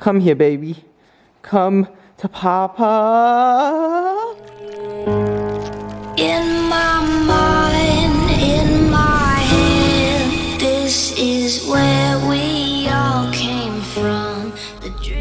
Come here, baby. Come to Papa. In my mind, in my head, this is where we all came from.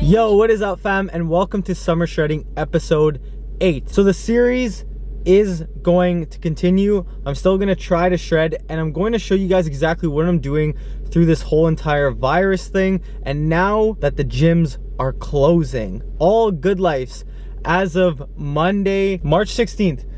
Yo, what is up, fam? And welcome to Summer Shredding episode 8. So the series is going to continue. I'm still going to try to shred, and I'm going to show you guys exactly what I'm doing through this whole entire virus thing. And now that the gyms are closing, all Good Lifes as of Monday, March 16th.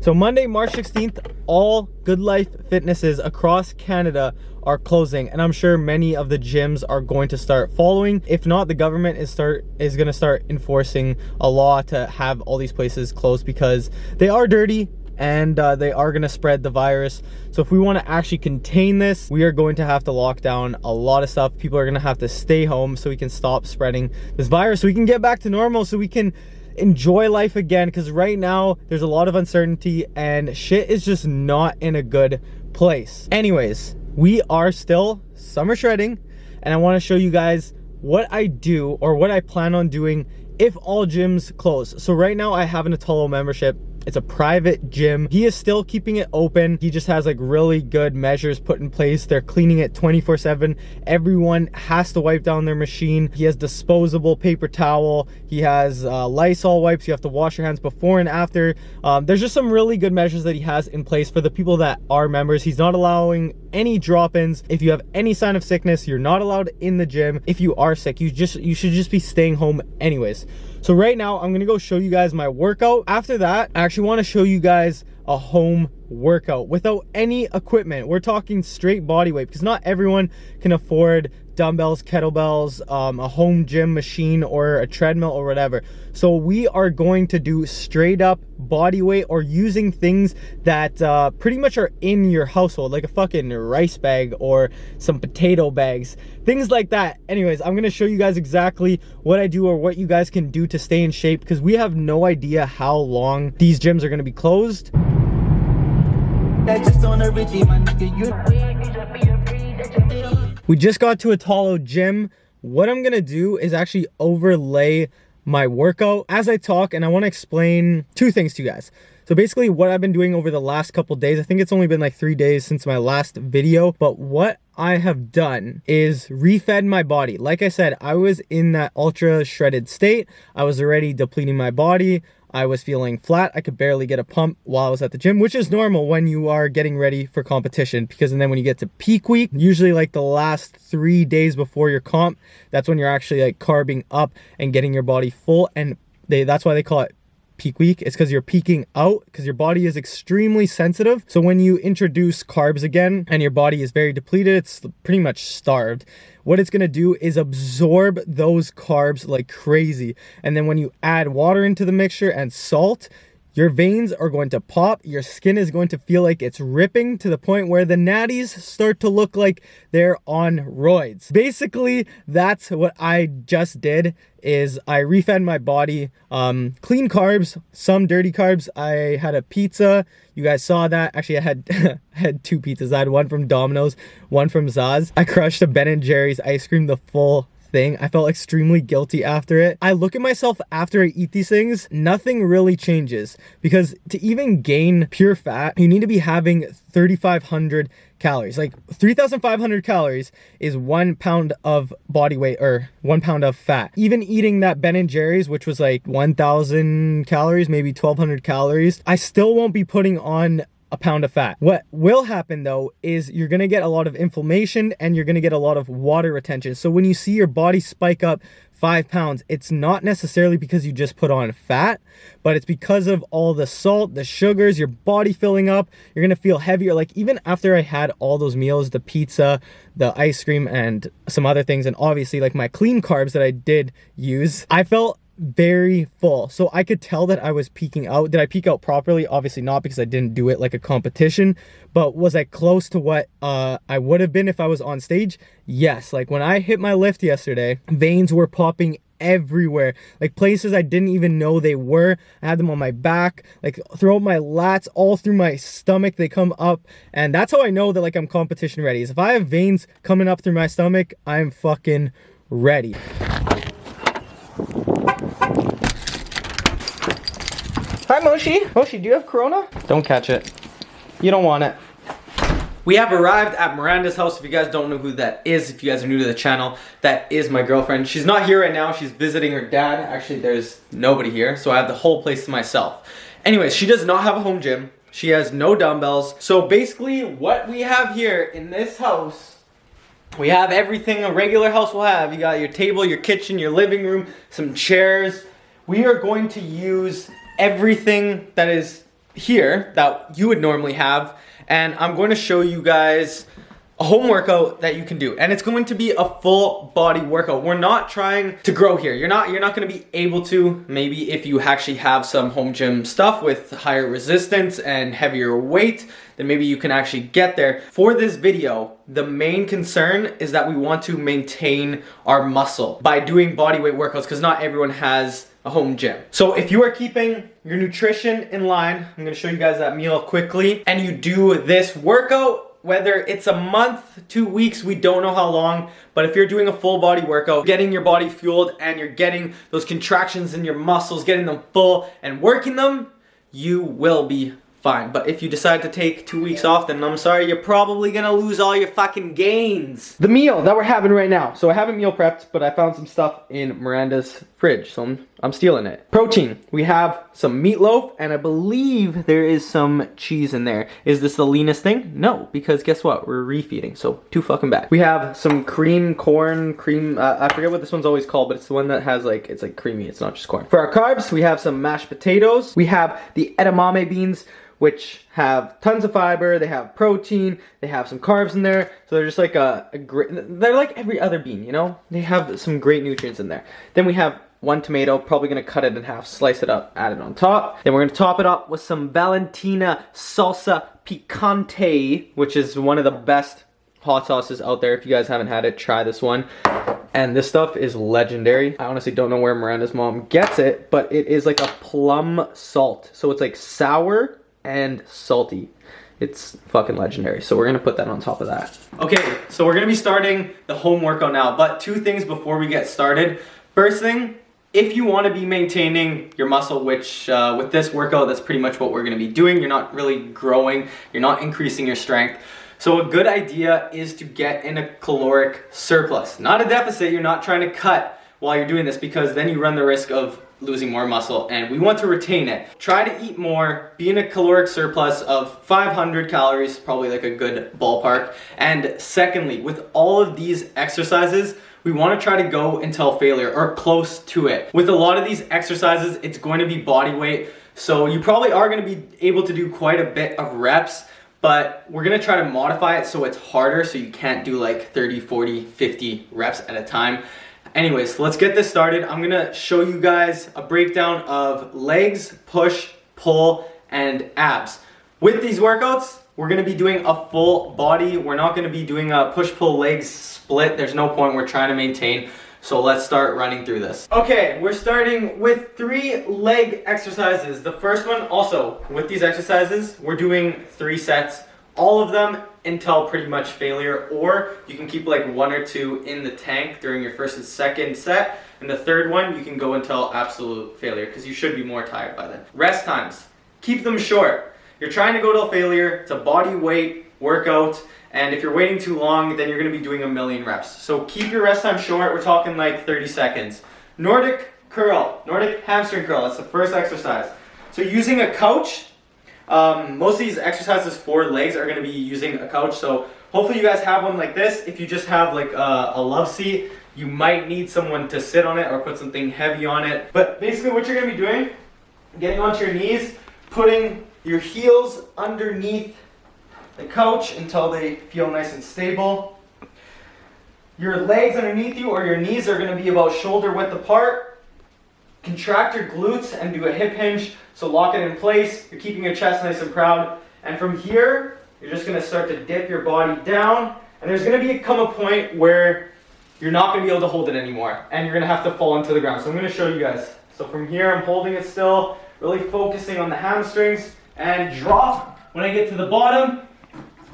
So Monday, March 16th, all Good Life fitnesses across Canada are closing, and I'm sure many of the gyms are going to start following. If not, the government is going to start enforcing a law to have all these places closed because they are dirty and they are going to spread the virus. So if we want to actually contain this, we are going to have to lock down a lot of stuff. People are going to have to stay home so we can stop spreading this virus, so we can get back to normal, so we can enjoy life again, because right now there's a lot of uncertainty and shit is just not in a good place. Anyways, we are still summer shredding, and I want to show you guys what I do, or what I plan on doing if all gyms close. So right now I have an Atolo membership. It's a private gym. He is still keeping it open. He just has like really good measures put in place. They're cleaning it 24/7. Everyone has to wipe down their machine. He has disposable paper towel. He has Lysol wipes. You have to wash your hands before and after. There's just some really good measures that he has in place for the people that are members. He's not allowing any drop-ins. If you have any sign of sickness, you're not allowed in the gym. If you are sick, you should just be staying home anyways. So right now, I'm gonna go show you guys my workout. After that, I actually wanna show you guys a home workout without any equipment. We're talking straight body weight, because not everyone can afford dumbbells, kettlebells, a home gym machine, or a treadmill or whatever. So we are going to do straight up body weight, or using things that pretty much are in your household, like a fucking rice bag or some potato bags, things like that. Anyways, I'm gonna show you guys exactly what I do, or what you guys can do to stay in shape, because we have no idea how long these gyms are gonna be closed. We just got to Atolo gym. What I'm gonna do is actually overlay my workout as I talk, and I want to explain two things to you guys. So basically what I've been doing over the last couple days, I think it's only been like 3 days since my last video, but what I have done is refed my body. Like I said, I was in that ultra shredded state. I was already depleting my body. I was feeling flat. I could barely get a pump while I was at the gym, which is normal when you are getting ready for competition, because then when you get to peak week, usually like the last 3 days before your comp, that's when you're actually like carbing up and getting your body full. And that's why they call it peak week. It's because you're peaking out, because your body is extremely sensitive. So when you introduce carbs again and your body is very depleted, it's pretty much starved, what it's gonna do is absorb those carbs like crazy. And then when you add water into the mixture and salt, your veins are going to pop. Your skin is going to feel like it's ripping, to the point where the natties start to look like they're on roids. Basically, that's what I just did, is I refed my body. Clean carbs, some dirty carbs. I had a pizza. You guys saw that. Actually, I had 2 pizzas. I had one from Domino's, one from Zaz. I crushed a Ben & Jerry's ice cream, the full thing. I felt extremely guilty after it. I look at myself after I eat these things, nothing really changes, because to even gain pure fat, you need to be having 3,500 calories. Like 3,500 calories is 1 pound of body weight, or 1 pound of fat. Even eating that Ben & Jerry's, which was like 1,000 calories, maybe 1,200 calories, I still won't be putting on a pound of fat. What will happen though is you're gonna get a lot of inflammation, and you're gonna get a lot of water retention. So when you see your body spike up 5 pounds, it's not necessarily because you just put on fat, but it's because of all the salt, the sugars, your body filling up. You're gonna feel heavier. Like even after I had all those meals, the pizza, the ice cream, and some other things, and obviously like my clean carbs that I did use, I felt very full. So I could tell that I was peaking out. Did I peak out properly? Obviously not, because I didn't do it like a competition. But was I close to what I would have been if I was on stage? Yes. Like when I hit my lift yesterday, veins were popping everywhere, like places I didn't even know they were. I had them on my back, like throughout my lats, all through my stomach. They come up, and that's how I know that like I'm competition ready. Is if I have veins coming up through my stomach, I'm fucking ready. Hi, Moshi. Moshi, do you have Corona? Don't catch it. You don't want it. We have arrived at Miranda's house. If you guys don't know who that is, if you guys are new to the channel, that is my girlfriend. She's not here right now. She's visiting her dad. Actually, there's nobody here, so I have the whole place to myself. Anyways, she does not have a home gym. She has no dumbbells. So basically, what we have here in this house, we have everything a regular house will have. You got your table, your kitchen, your living room, some chairs. We are going to use everything that is here that you would normally have, and I'm going to show you guys a home workout that you can do, and it's going to be a full body workout. We're not trying to grow here. You're not going to be able to. Maybe if you actually have some home gym stuff with higher resistance and heavier weight, then maybe you can actually get there. For this video, the main concern is that we want to maintain our muscle by doing body weight workouts, because not everyone has a home gym. So if you are keeping your nutrition in line, I'm gonna show you guys that meal quickly, and you do this workout, whether it's a month, 2 weeks, we don't know how long, but if you're doing a full body workout, getting your body fueled and you're getting those contractions in your muscles, getting them full and working them, you will be fine. But if you decide to take 2 weeks off, then I'm sorry, you're probably gonna lose all your fucking gains. The meal that we're having right now. So I haven't meal prepped, but I found some stuff in Miranda's fridge, so I'm stealing it. Protein. We have some meatloaf, and I believe there is some cheese in there. Is this the leanest thing? No, because guess what? We're refeeding, so too fucking bad. We have some cream, I forget what this one's always called, but it's the one that has like, it's like creamy, it's not just corn. For our carbs, we have some mashed potatoes. We have the edamame beans, which have tons of fiber, they have protein, they have some carbs in there, so they're just like they're like every other bean, you know? They have some great nutrients in there. Then we have 1 tomato, probably gonna cut it in half, slice it up, add it on top. Then we're gonna top it up with some Valentina salsa picante, which is one of the best hot sauces out there. If you guys haven't had it, try this one. And this stuff is legendary. I honestly don't know where Miranda's mom gets it, but it is like a plum salt. So it's like sour and salty. It's fucking legendary. So we're gonna put that on top of that. Okay, so we're gonna be starting the home workout now, but 2 things before we get started. First thing, if you wanna be maintaining your muscle, which with this workout, that's pretty much what we're gonna be doing. You're not really growing, you're not increasing your strength. So a good idea is to get in a caloric surplus. Not a deficit, you're not trying to cut while you're doing this, because then you run the risk of losing more muscle, and we want to retain it. Try to eat more, be in a caloric surplus of 500 calories, probably like a good ballpark. And secondly, with all of these exercises, we want to try to go until failure or close to it. With a lot of these exercises, it's going to be body weight, so you probably are going to be able to do quite a bit of reps, but we're going to try to modify it so it's harder, so you can't do like 30, 40, 50 reps at a time. Anyways, let's get this started. I'm gonna show you guys a breakdown of legs, push, pull, and abs. With these workouts, we're gonna be doing a full body. We're not gonna be doing a push-pull legs split. There's no point, we're trying to maintain. So let's start running through this. Okay, we're starting with 3 leg exercises. The first one, also, with these exercises, we're doing 3 sets. All of them until pretty much failure, or you can keep like 1 or 2 in the tank during your first and second set, and the third one you can go until absolute failure, because you should be more tired by then. Rest times, keep them short. You're trying to go till failure. It's a body weight workout, and if you're waiting too long, then you're going to be doing a million reps. So keep your rest time short. We're talking like 30 seconds. Nordic curl, Nordic hamstring curl, that's the first exercise. So using a couch, most of these exercises for legs are going to be using a couch, so hopefully you guys have one like this. If you just have like a love seat, you might need someone to sit on it or put something heavy on it. But basically what you're going to be doing, getting onto your knees, putting your heels underneath the couch until they feel nice and stable. Your legs underneath you, or your knees, are going to be about shoulder width apart. Contract your glutes and do a hip hinge. So lock it in place, you're keeping your chest nice and proud. And from here, you're just gonna start to dip your body down, and there's gonna come a point where you're not gonna be able to hold it anymore, and you're gonna have to fall into the ground. So I'm gonna show you guys. So from here, I'm holding it still, really focusing on the hamstrings, and drop when I get to the bottom,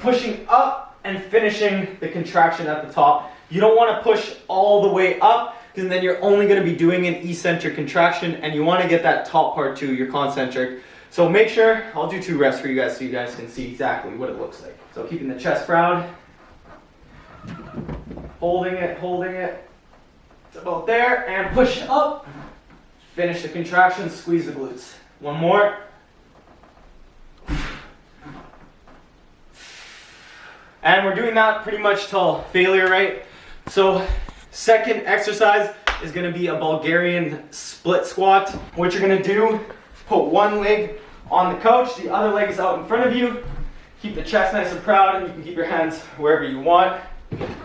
pushing up and finishing the contraction at the top. You don't wanna push all the way up, because then you're only going to be doing an eccentric contraction, and you want to get that top part too, your concentric. So make sure, I'll do 2 reps for you guys so you guys can see exactly what it looks like. So keeping the chest proud, holding it, it's about there, and push up, finish the contraction, squeeze the glutes. One more. And we're doing that pretty much till failure, right? So second exercise is gonna be a Bulgarian split squat. What you're gonna do is put one leg on the couch, the other leg is out in front of you. Keep the chest nice and proud, and you can keep your hands wherever you want.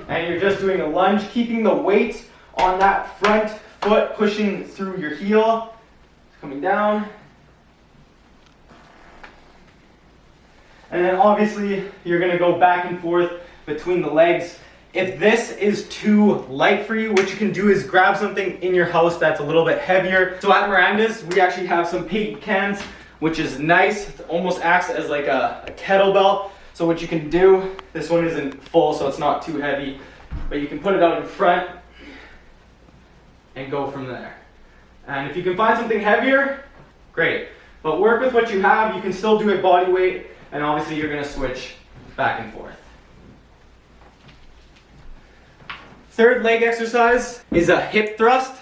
And you're just doing a lunge, keeping the weight on that front foot, pushing through your heel, coming down. And then obviously you're gonna go back and forth between the legs. If this is too light for you, what you can do is grab something in your house that's a little bit heavier. So at Miranda's, we actually have some paint cans, which is nice. It almost acts as like a kettlebell. So what you can do, this one isn't full, so it's not too heavy, but you can put it out in front and go from there. And if you can find something heavier, great. But work with what you have. You can still do it body weight. And obviously you're gonna switch back and forth. Third leg exercise is a hip thrust,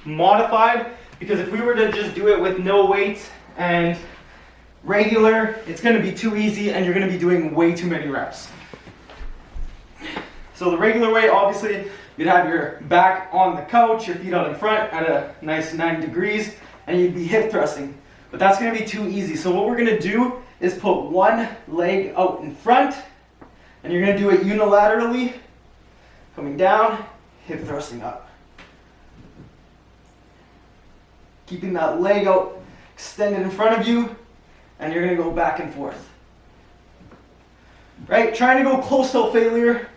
modified, because if we were to just do it with no weight and regular, it's gonna be too easy and you're gonna be doing way too many reps. So the regular way, obviously, you'd have your back on the couch, your feet out in front at a nice 90 degrees, and you'd be hip thrusting. But that's gonna be too easy. So what we're gonna do is put one leg out in front, and you're gonna do it unilaterally, coming down, hip thrusting up. Keeping that leg out extended in front of you, and you're gonna go back and forth. Right, trying to go close to failure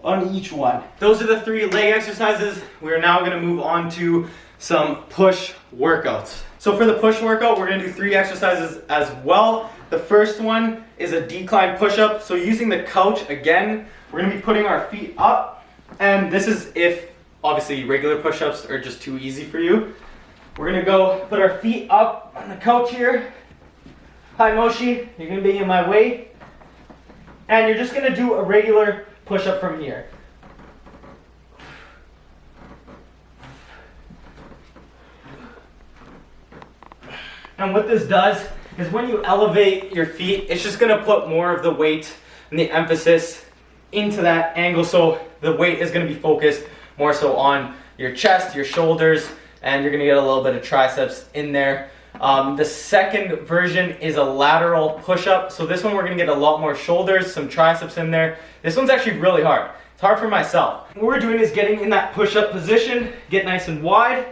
on each one. Those are the 3 leg exercises. We're now gonna move on to some push workouts. So for the push workout, we're gonna do 3 exercises as well. The first one is a decline push-up. So using the couch, again, we're gonna be putting our feet up. And this is if, obviously, regular push-ups are just too easy for you. We're gonna go put our feet up on the couch here. Hi Moshi, you're gonna be in my way. And you're just gonna do a regular push-up from here. And what this does is when you elevate your feet, it's just gonna put more of the weight and the emphasis into that angle. So the weight is gonna be focused more so on your chest, your shoulders, and you're gonna get a little bit of triceps in there. The second version is a lateral push-up. So this one we're gonna get a lot more shoulders, some triceps in there. This one's actually really hard. It's hard for myself. What we're doing is getting in that push-up position, get nice and wide,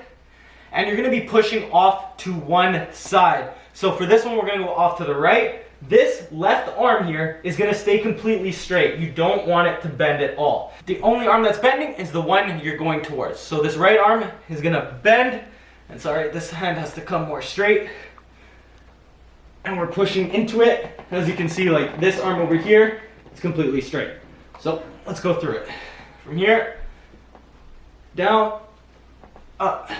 and you're gonna be pushing off to one side. So for this one, we're gonna go off to the right. This left arm here is gonna stay completely straight. You don't want it to bend at all. The only arm that's bending is the one you're going towards. So this right arm is gonna bend, and sorry, this hand has to come more straight. And we're pushing into it. As you can see, like this arm over here, it's completely straight. So let's go through it. From here, down, up.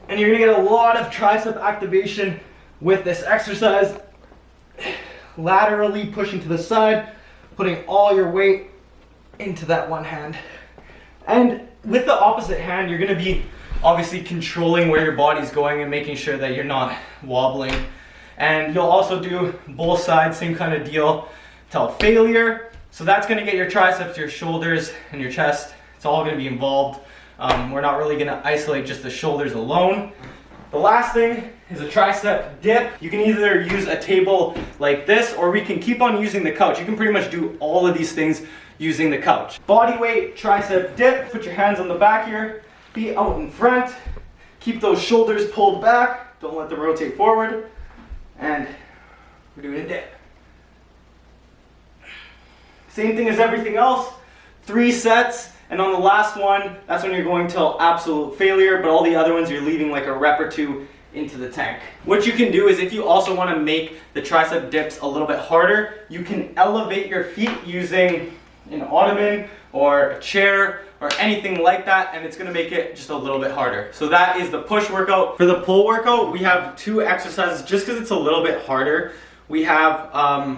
And you're gonna get a lot of tricep activation with this exercise. Laterally pushing to the side, putting all your weight into that one hand. And with the opposite hand, you're gonna be obviously controlling where your body's going and making sure that you're not wobbling. And you'll also do both sides, same kind of deal, till failure. So that's gonna get your triceps, your shoulders, and your chest. It's all gonna be involved. We're not really gonna isolate just the shoulders alone. The last thing is a tricep dip. You can either use a table like this, or we can keep on using the couch. You can pretty much do all of these things using the couch. Body weight, tricep dip. Put your hands on the back here, feet out in front. Keep those shoulders pulled back. Don't let them rotate forward. And we're doing a dip. Same thing as everything else. 3 sets. And on the last one, that's when you're going till absolute failure, but all the other ones you're leaving like a rep or 2 into the tank. What you can do is if you also want to make the tricep dips a little bit harder, you can elevate your feet using an ottoman or a chair or anything like that, and it's gonna make it just a little bit harder. So that is the push workout. For the pull workout, we have 2 exercises just because it's a little bit harder. We have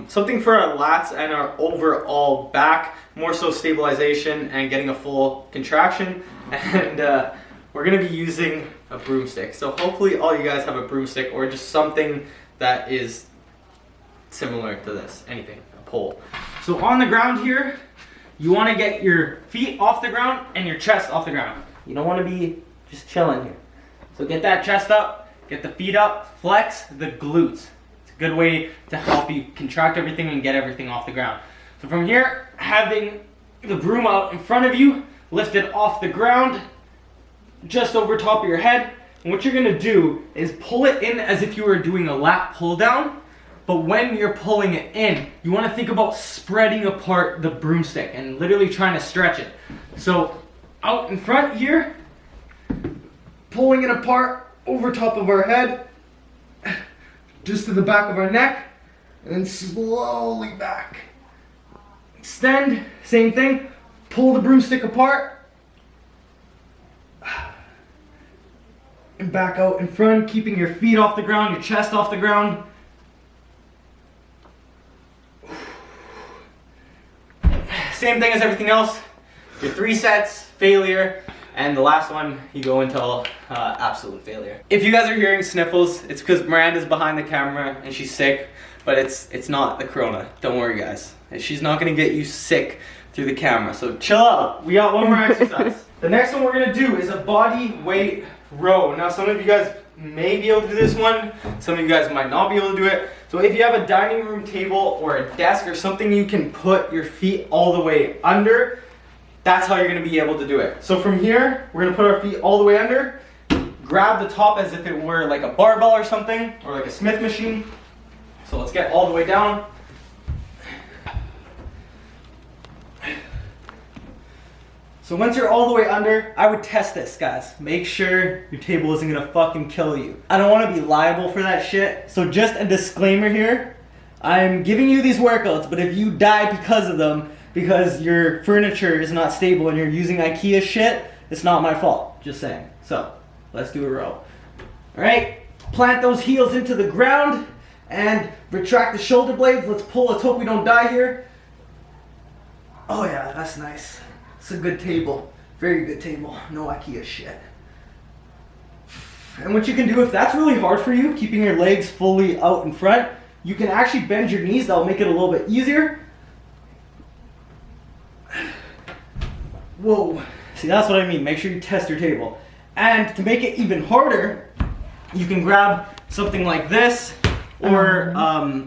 something for our lats and our overall back, more so stabilization and getting a full contraction. And we're gonna be using a broomstick. So hopefully all you guys have a broomstick or just something that is similar to this, anything, a pole. So on the ground here, you want to get your feet off the ground and your chest off the ground. You don't want to be just chilling here. So get that chest up, get the feet up, flex the glutes. It's a good way to help you contract everything and get everything off the ground. So from here, having the broom out in front of you, lift it off the ground, just over top of your head. And what you're going to do is pull it in as if you were doing a lat pull down. But when you're pulling it in, you want to think about spreading apart the broomstick and literally trying to stretch it. So out in front here, pulling it apart over top of our head, just to the back of our neck, and then slowly back. Extend, same thing, pull the broomstick apart, and back out in front, keeping your feet off the ground, your chest off the ground. Same thing as everything else. Your 3 sets, failure, and the last one, you go until absolute failure. If you guys are hearing sniffles, it's because Miranda's behind the camera and she's sick, but it's not the corona. Don't worry, guys. She's not gonna get you sick through the camera, so chill out. We got one more exercise. The next one we're gonna do is a body weight row. Now, some of you guys may be able to do this one, some of you guys might not be able to do it. So if you have a dining room table or a desk or something you can put your feet all the way under, that's how you're gonna be able to do it. So from here, we're gonna put our feet all the way under, grab the top as if it were like a barbell or something, or like a Smith machine. So let's get all the way down. So once you're all the way under, I would test this, guys. Make sure your table isn't gonna fucking kill you. I don't wanna be liable for that shit. So just a disclaimer here. I'm giving you these workouts, but if you die because of them, because your furniture is not stable and you're using IKEA shit, it's not my fault, just saying. So, let's do a row. All right, plant those heels into the ground and retract the shoulder blades. Let's pull, let's hope we don't die here. Oh yeah, that's nice. It's a good table, very good table, no IKEA shit. And what you can do, if that's really hard for you, keeping your legs fully out in front, you can actually bend your knees. That'll make it a little bit easier. Whoa. See, that's what I mean. Make sure you test your table. And to make it even harder, you can grab something like this or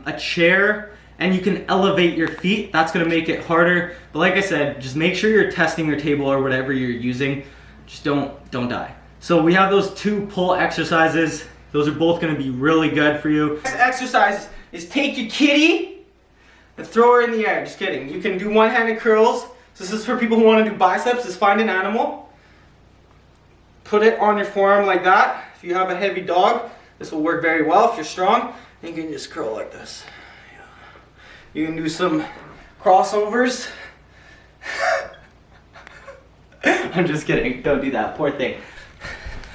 a chair, and you can elevate your feet. That's gonna make it harder. But like I said, just make sure you're testing your table or whatever you're using. Just don't die. So we have those 2 pull exercises. Those are both gonna be really good for you. Next exercise is take your kitty and throw her in the air. Just kidding. You can do one-handed curls. So this is for people who want to do biceps. Just find an animal, put it on your forearm like that. If you have a heavy dog, this will work very well. If you're strong, you can just curl like this. You can do some crossovers. I'm just kidding. Don't do that. Poor thing.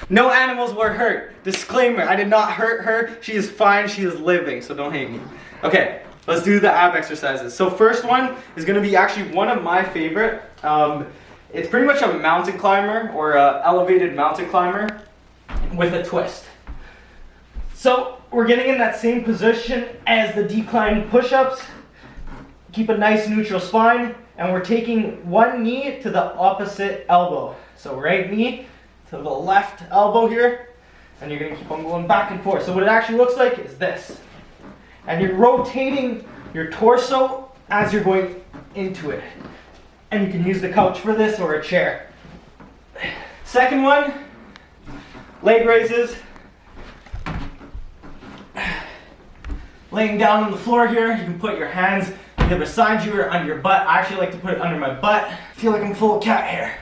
No animals were hurt. Disclaimer, I did not hurt her. She is fine. She is living, so don't hate me. Okay, let's do the ab exercises. So first one is going to be actually one of my favorite. It's pretty much a mountain climber or an elevated mountain climber with a twist. So we're getting in that same position as the decline push-ups. Keep a nice neutral spine, and we're taking one knee to the opposite elbow. So right knee to the left elbow here, and you're gonna keep on going back and forth. So what it actually looks like is this. And you're rotating your torso as you're going into it. And you can use the couch for this or a chair. Second one, leg raises. Laying down on the floor here, you can put your hands either beside you or under your butt. I actually like to put it under my butt. I feel like I'm full of cat hair.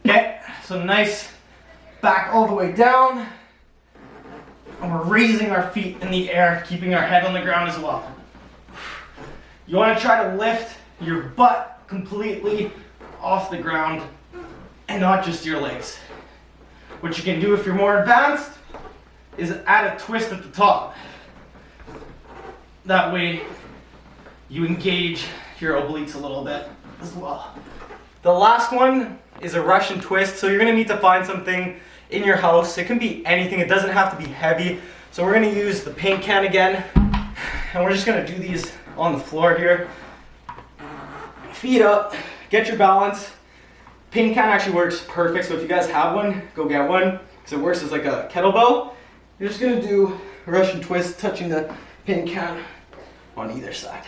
Okay, so nice back all the way down. And we're raising our feet in the air, keeping our head on the ground as well. You want to try to lift your butt completely off the ground and not just your legs. What you can do if you're more advanced is add a twist at the top. That way you engage your obliques a little bit as well. The last one is a Russian twist. So you're gonna need to find something in your house. It can be anything, it doesn't have to be heavy. So we're gonna use the paint can again. And we're just gonna do these on the floor here. Feet up, get your balance. Paint can actually works perfect, so if you guys have one, go get one, because it works as like a kettlebell. You're just gonna do a Russian twist, touching the paint can on either side.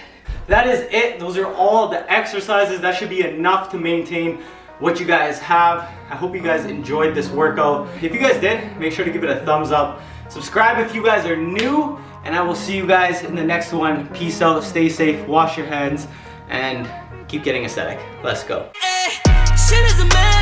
That is it. Those are all the exercises. That should be enough to maintain what you guys have. I hope you guys enjoyed this workout. If you guys did, make sure to give it a thumbs up. Subscribe if you guys are new, and I will see you guys in the next one. Peace out, stay safe, wash your hands, and keep getting aesthetic. Let's go. Shit is a man.